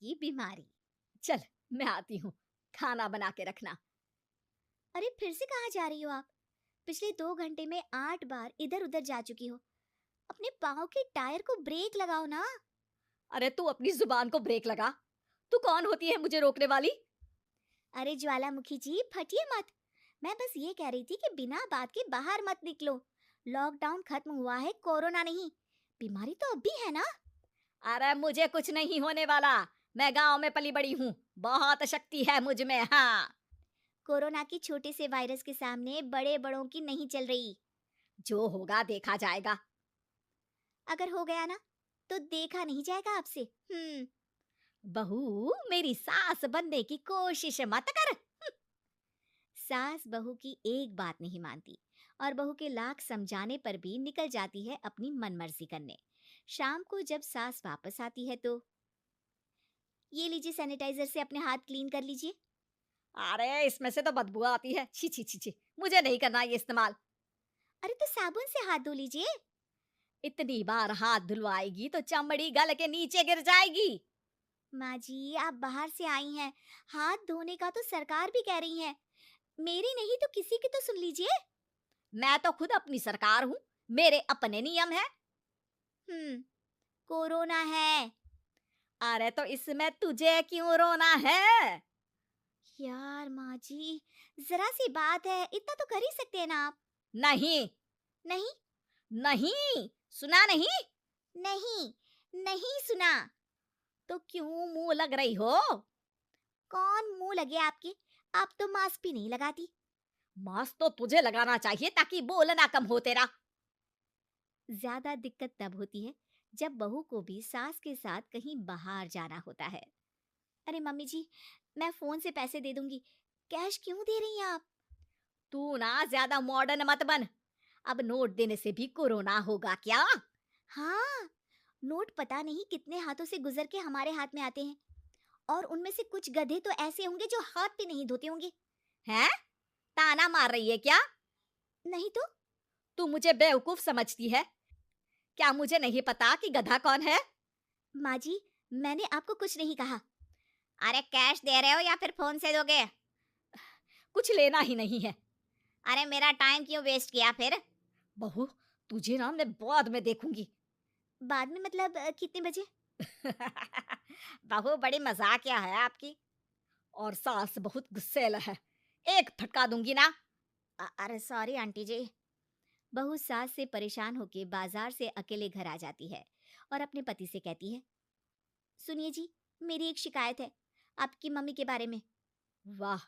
की बीमारी। चल, मैं आती हूँ, खाना बना के रखना। अरे फिर से कहाँ जा रही हो आप? पिछले 2 घंटे में 8 बार इधर उधर जा चुकी हो। अपने पाँव के टायर को ब्रेक लगाओ ना। अरे तू अपनी जुबान को ब्रेक लगा। तू कौन होती है मुझे रोकने वाली? अरे ज्वालामुखी जी फटिए मत। मैं बस ये कह रही थी कि बिना बात के बाहर मत निकलो। लॉकडाउन खत्म हुआ है, कोरोना नहीं। बीमारी तो अब भी है ना। अरे मुझे कुछ नहीं होने वाला। मैं गांव में पली बड़ी हूँ, बहुत शक्ति है मुझ में। हाँ, कोरोना की छोटे से वायरस के सामने बड़े बड़ों की नहीं चल रही। जो होगा देखा जाएगा। अगर हो गया ना तो देखा नहीं जाएगा आपसे। बहू, मेरी सास बनने की कोशिश मत कर। सास बहू की एक बात नहीं मानती और बहू के लाख समझाने पर भी निकल जाती है अपनी मनमर्जी करने। शाम को जब सास वापस आती है तो ये लीजिए, सैनिटाइजर से अपने हाथ क्लीन कर लीजिए। अरे इसमें से तो बदबू आती है। छी छी छी छी, मुझे नहीं करना ये इस्तेमाल। अरे तो साबुन से हाथ धो लीजिए। इतनी बार हाथ धुलवाएगी तो चमड़ी गल के नीचे गिर जाएगी। माँ जी आप बाहर से आई हैं, हाथ धोने का तो सरकार भी कह रही है। मेरी नहीं तो किसी की तो सुन लीजिए। मैं तो खुद अपनी सरकार हूँ, मेरे अपने नियम है। हम्म कोरोना है। अरे तो इसमें तुझे क्यों रोना है? यार माँ जी, जरा सी बात है, इतना तो कर ही सकते हैं ना आप। नहीं, नहीं। नहीं, सुना नहीं? नहीं। नहीं सुना। तो क्यों मुंह लग रही हो? कौन मुंह लगे आपके? आप तो मास्क भी नहीं लगाती। मास्क तो तुझे लगाना चाहिए ताकि बोलना कम हो तेरा। ज्यादा दिक्कत तब होती है जब बहू को भी सास के साथ कहीं बाहर जाना होता है। अरे मम्मी जी, मैं फोन से पैसे दे दूंगी। कैश क्यों दे रही हैं आप? तू ना ज्यादा मॉडर्न मत बन। अब नोट देने से भी कोरोना होगा क्या? हाँ, नोट पता नहीं कितने हाथों से गुजर के हमारे हाथ में आते हैं, और उनमें से कुछ गधे तो ऐसे होंगे जो हाथ भी नहीं धोते होंगे। हैं? ताना मार रही है क्या? नहीं तो। तू मुझे बेवकूफ समझती है? क्या मुझे नहीं पता कि गधा कौन है? माँ जी, मैंने आपको कुछ नहीं कहा। अरे कैश दे रहे हो या फिर फोन से दोगे? कुछ लेना ही नहीं है। अरे मेरा टाइम क्यों वेस्ट किया फिर? बहू, तुझे ना मैं बाद में देखूंगी। बाद में मतलब कितने बजे? बहू बड़ी मजाकिया है आपकी। और सास बहुत गुस्सैल है, एक फटका दूंगी ना। अरे सॉरी आंटी जी। बहू सास से परेशान होके बाजार से अकेले घर आ जाती है और अपने पति से कहती है, सुनिए जी, मेरी एक शिकायत है आपकी मम्मी के बारे में। वाह,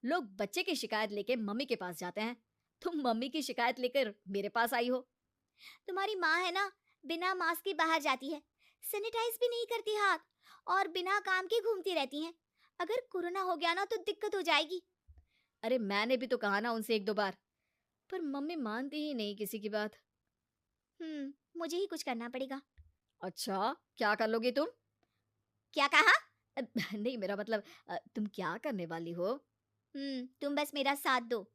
लोग बच्चे की शिकायत लेके मम्मी के पास जाते हैं, तुम मम्मी की शिकायत लेकर मेरे पास आई हो। तुम्हारी माँ है ना, बिना मास्क के बाहर जाती है, सैनिटाइज भी नहीं करती हाथ, और बिना काम के घूमती रहती हैं। अगर कोरोना हो गया ना तो दिक्कत हो जाएगी। अरे मैंने भी तो कहा ना उनसे एक दो बार, पर मम्मी मानती ही नहीं किसी की बात। मुझे ही कुछ करना पड़ेगा। अच्छा, क्या कर लोगी तुम? क्या कहा? नहीं, मेरा मतलब तुम क्या करने वाली हो? तुम बस मेरा साथ दो।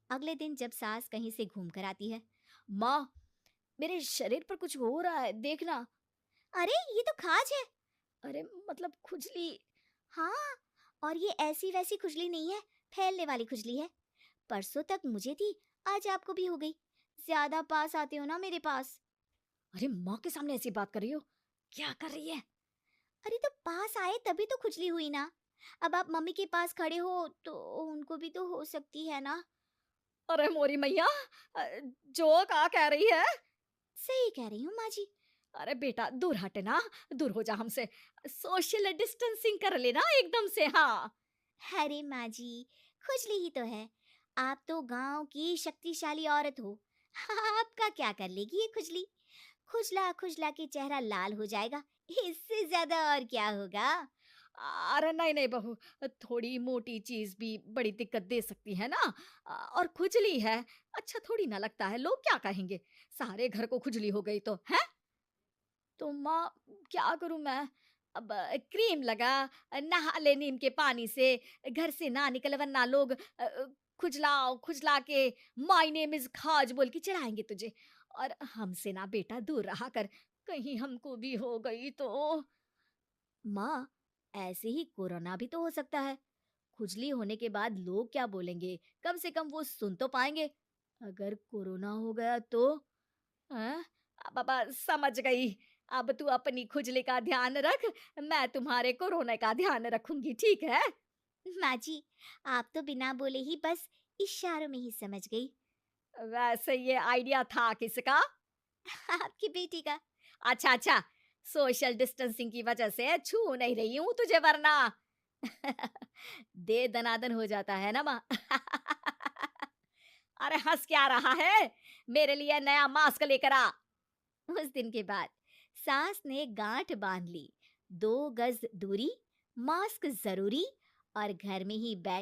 अगले दिन जब सास कहीं से घूम कर आती है। माँ, मेरे शरीर पर कुछ हो रहा है, देखना। अरे ये तो खाज है। अरे मतलब खुजली। हाँ, और ये ऐसी वैसी खुजली नहीं है, फैलने वाली खुजली है। परसों तक मुझे थी, आज आपको भी हो गई। ज्यादा पास आते हो ना मेरे पास। अरे माँ के सामने ऐसी बात कर रही हो? क्या कर रही है? अरे तो पास आए तभी तो खुजली हुई ना। अब आप मम्मी के पास खड़े हो तो उनको भी तो हो सकती है ना। अरे मोरी मैया, अ, जो का कह रही है? सही कह रही हूँ माँ जी। अरे बेटा दूर हट ना, दूर हो जा हमसे। सोशल डिस्टेंसिंग कर लेना एकदम से। हाँ, अरे माँ जी, खुजली ही तो है। आप तो गांव की शक्तिशाली औरत हो। आपका क्या कर लेगी ये खुजली? खुजला खुजला के चेहरा लाल हो जाएगा, इससे ज्यादा और क्या होगा? अरे नहीं नहीं बहू, थोड़ी मोटी चीज भी बड़ी दिक्कत दे सकती है ना। और खुजली है, अच्छा थोड़ी ना लगता है, लोग क्या कहेंगे? सारे घर को खुजली हो गई तो है। तो माँ, क्या करूं मैं? अब क्रीम लगा, नहा ले नीम के पानी से, घर से ना निकल वरना लोग खुजला खुजला के माय नेम इज खाज बोल के चिढ़ाएंगे तुझे। और हमसे ना बेटा दूर रहा कर, कहीं हमको भी हो गई तो। माँ, ऐसे ही कोरोना भी तो हो सकता है। खुजली होने के बाद लोग क्या बोलेंगे? कम से कम वो सुन तो पाएंगे। अगर कोरोना हो गया तो? हाँ, बाबा समझ गई। अब तू अपनी खुजली का ध्यान रख, मैं तुम्हारे कोरोना का ध्यान रखूंगी, ठीक है? माँ जी, आप तो बिना बोले ही बस इशारों में ही समझ गई। वैसे ये आइडिया था किसका? आपकी बेटी का। अच्छा अच्छा, सोशल डिस्टेंसिंग की वजह से छू नहीं रही हूं तुझे वरना। दे दनादन हो जाता है ना माँ। अरे हंस क्या रहा है? मेरे लिए नया मास्क लेकर आ। उस दिन के बाद सास ने गांठ बांध ली। 2 गज दूरी, मास्क जरूरी और घर में ही बैठ